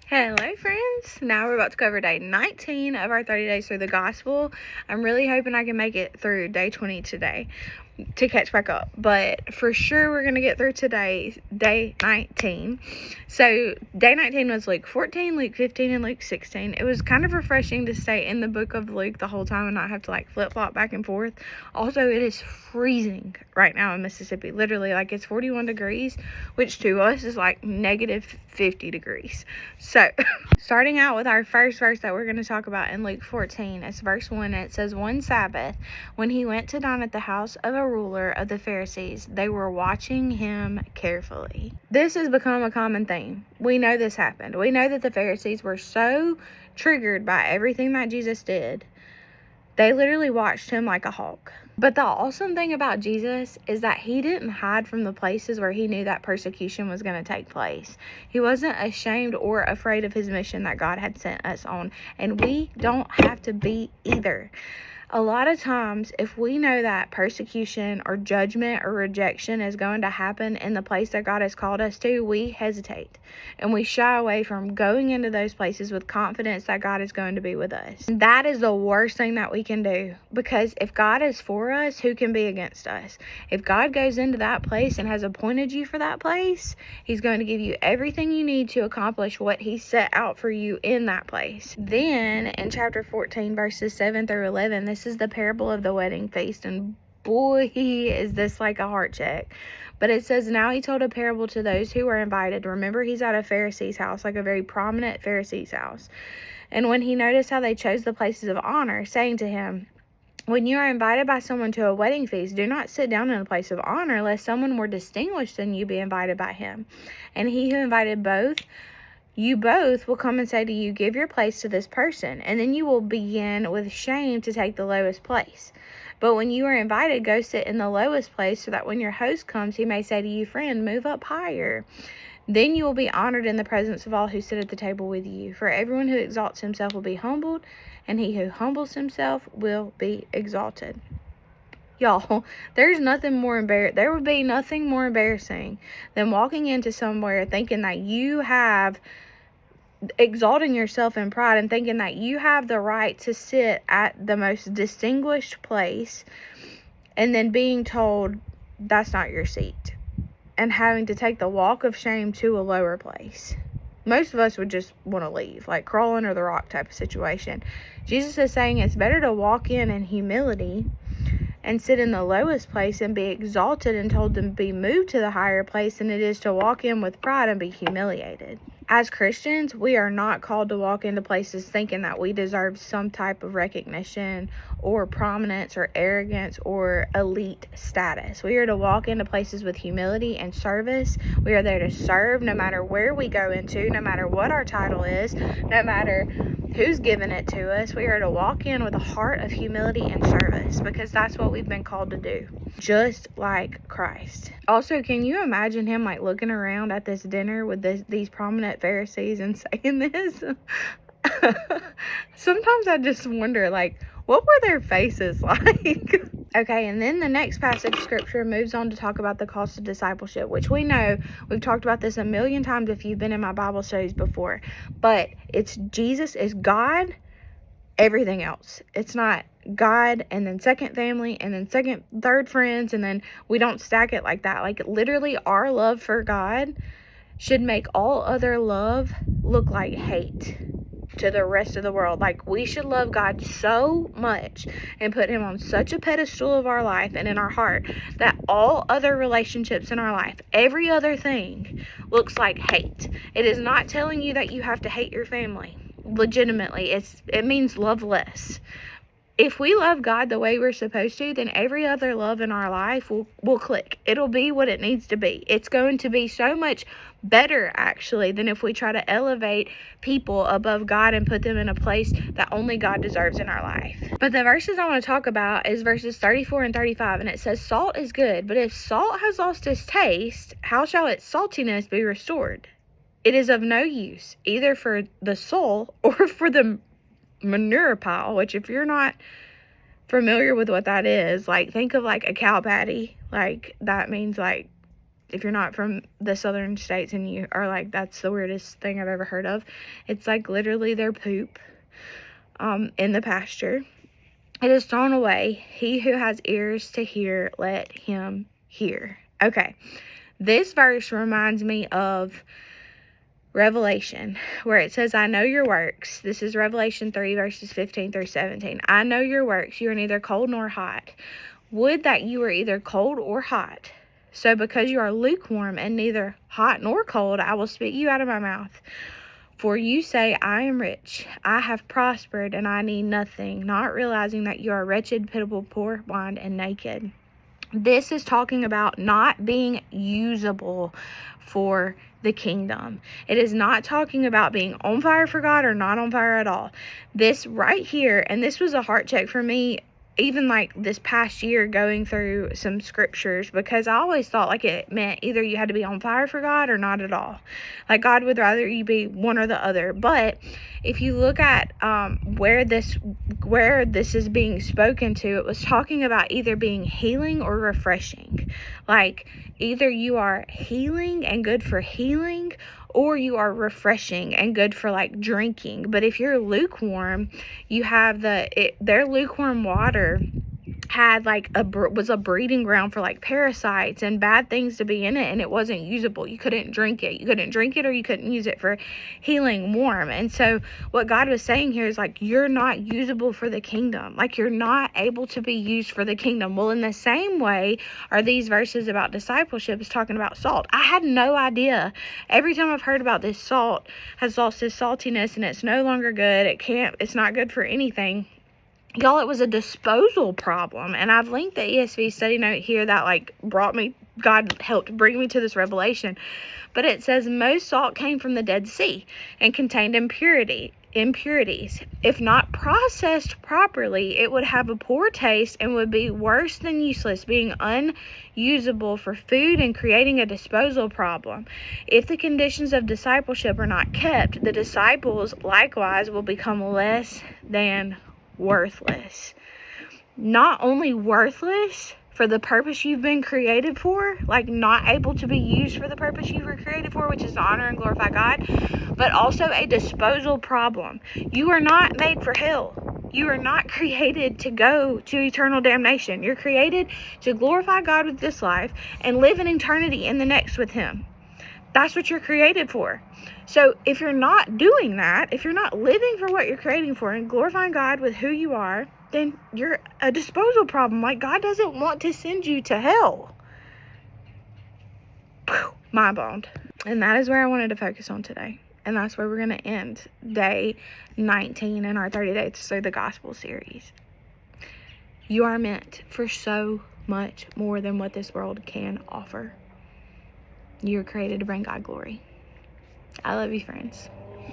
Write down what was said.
Hello friends, now we're about to cover day 19 of our 30 days through the gospel. I'm really hoping I can make it through day 20 today to catch back up, but for sure we're going to get through today, day 19. So day 19 was Luke 14, Luke 15, and Luke 16. It was kind of refreshing to stay in the book of Luke the whole time and not have to flip-flop back and forth. Also, it is freezing right now in Mississippi, literally, it's 41 degrees, which to us is negative 50 degrees. So starting out with our first verse that we're going to talk about in Luke 14, it's verse 1, and it says, "One Sabbath, when he went to dine at the house of a ruler of the Pharisees, they were watching him carefully." This has become a common theme. We know this happened. We know that the Pharisees were so triggered by everything that Jesus did, they literally watched him like a hawk. But the awesome thing about Jesus is that he didn't hide from the places where he knew that persecution was going to take place. He wasn't ashamed or afraid of his mission that God had sent us on. And we don't have to be either. A lot of times, if we know that persecution or judgment or rejection is going to happen in the place that God has called us to, we hesitate and we shy away from going into those places with confidence that God is going to be with us. And that is the worst thing that we can do, because if God is for us, who can be against us? If God goes into that place and has appointed you for that place, he's going to give you everything you need to accomplish what he set out for you in that place. Then in chapter 14, verses 7 through 11, this is the parable of the wedding feast, and boy, is this like a heart check. But it says, "Now he told a parable to those who were invited." Remember, he's at a Pharisee's house, like a very prominent Pharisee's house. "And when he noticed how they chose the places of honor, saying to him, 'When you are invited by someone to a wedding feast, do not sit down in a place of honor, lest someone more distinguished than you be invited by him. And he who invited you both will come and say to you, give your place to this person, and then you will begin with shame to take the lowest place. But when you are invited, go sit in the lowest place, so that when your host comes, he may say to you, friend, move up higher. Then you will be honored in the presence of all who sit at the table with you. For everyone who exalts himself will be humbled, and he who humbles himself will be exalted.'" Y'all, there would be nothing more embarrassing than walking into somewhere thinking that you have exalting yourself in pride and thinking that you have the right to sit at the most distinguished place, and then being told that's not your seat and having to take the walk of shame to a lower place. Most of us would just want to leave, like crawl under the rock type of situation. Jesus is saying it's better to walk in humility and sit in the lowest place and be exalted and told to be moved to the higher place than it is to walk in with pride and be humiliated. As Christians, we are not called to walk into places thinking that we deserve some type of recognition or prominence or arrogance or elite status. We are to walk into places with humility and service. We are there to serve no matter where we go into, no matter what our title is, no matter who's given it to us. We are to walk in with a heart of humility and service, because that's what we've been called to do, just like Christ. Also, can you imagine him looking around at this dinner with these prominent Pharisees and saying this? Sometimes I just wonder, what were their faces like? Okay, and then the next passage of scripture moves on to talk about the cost of discipleship, which we know, we've talked about this a million times if you've been in my Bible studies before, but it's Jesus is God, everything else. It's not God and then second family and then third friends, and then we don't stack it like that. Literally, our love for God should make all other love look like hate to the rest of the world. We should love God so much and put him on such a pedestal of our life and in our heart that all other relationships in our life, every other thing, looks like hate. It is not telling you that you have to hate your family. Legitimately, it means love less. If we love God the way we're supposed to, then every other love in our life will click. It'll be what it needs to be. It's going to be so much better, actually, than if we try to elevate people above God and put them in a place that only God deserves in our life. But the verses I want to talk about is verses 34 and 35, and it says, "Salt is good, but if salt has lost its taste, how shall its saltiness be restored? It is of no use, either for the soul or for the manure pile," which, if you're not familiar with what that is, think of a cow patty. That means if you're not from the southern states and you are like, that's the weirdest thing I've ever heard of, it's like literally their poop in the pasture. It is thrown away. He who has ears to hear, let him hear. Okay, this verse reminds me of Revelation, where it says, I know your works. This is Revelation 3, verses 15 through 17. I know your works. You are neither cold nor hot. Would that you were either cold or hot. So because you are lukewarm and neither hot nor cold, I will spit you out of my mouth. For you say, I am rich, I have prospered, and I need nothing, not realizing that you are wretched, pitiable, poor, blind, and naked. This is talking about not being usable for the kingdom. It is not talking about being on fire for God or not on fire at all. This right here, and this was a heart check for me, even like this past year going through some scriptures, because I always thought like it meant either you had to be on fire for God or not at all. Like God would rather you be one or the other. But if you look at where this is being spoken to, it was talking about either being healing or refreshing. Like either you are healing and good for healing, or you are refreshing and good for like drinking. But if you're lukewarm, you have their lukewarm water had like was a breeding ground for like parasites and bad things to be in it, and it wasn't usable. You couldn't drink it or you couldn't use it for healing warm. And so what God was saying here is like, you're not usable for the kingdom. Like you're not able to be used for the kingdom. Well, in the same way are these verses about discipleship is talking about salt. I had no idea. Every time I've heard about this, salt has lost its saltiness and it's no longer good. It's not good for anything. Y'all, it was a disposal problem. And I've linked the ESV study note here that like God helped bring me to this revelation. But it says most salt came from the Dead Sea and contained impurities. If not processed properly, it would have a poor taste and would be worse than useless, being unusable for food and creating a disposal problem. If the conditions of discipleship are not kept, the disciples likewise will become less than worthless. Not only worthless for the purpose you've been created for, like not able to be used for the purpose you were created for, which is to honor and glorify God, but also a disposal problem. You are not made for hell. You are not created to go to eternal damnation. You're created to glorify God with this life and live an eternity in the next with Him. That's what you're created for. So if you're not doing that, if you're not living for what you're creating for and glorifying God with who you are, then you're a disposal problem. Like God doesn't want to send you to hell. Mind blown. And that is where I wanted to focus on today. And that's where we're going to end day 19 in our 30 Days Through the Gospel series. You are meant for so much more than what this world can offer. You're created to bring God glory. I love you, friends.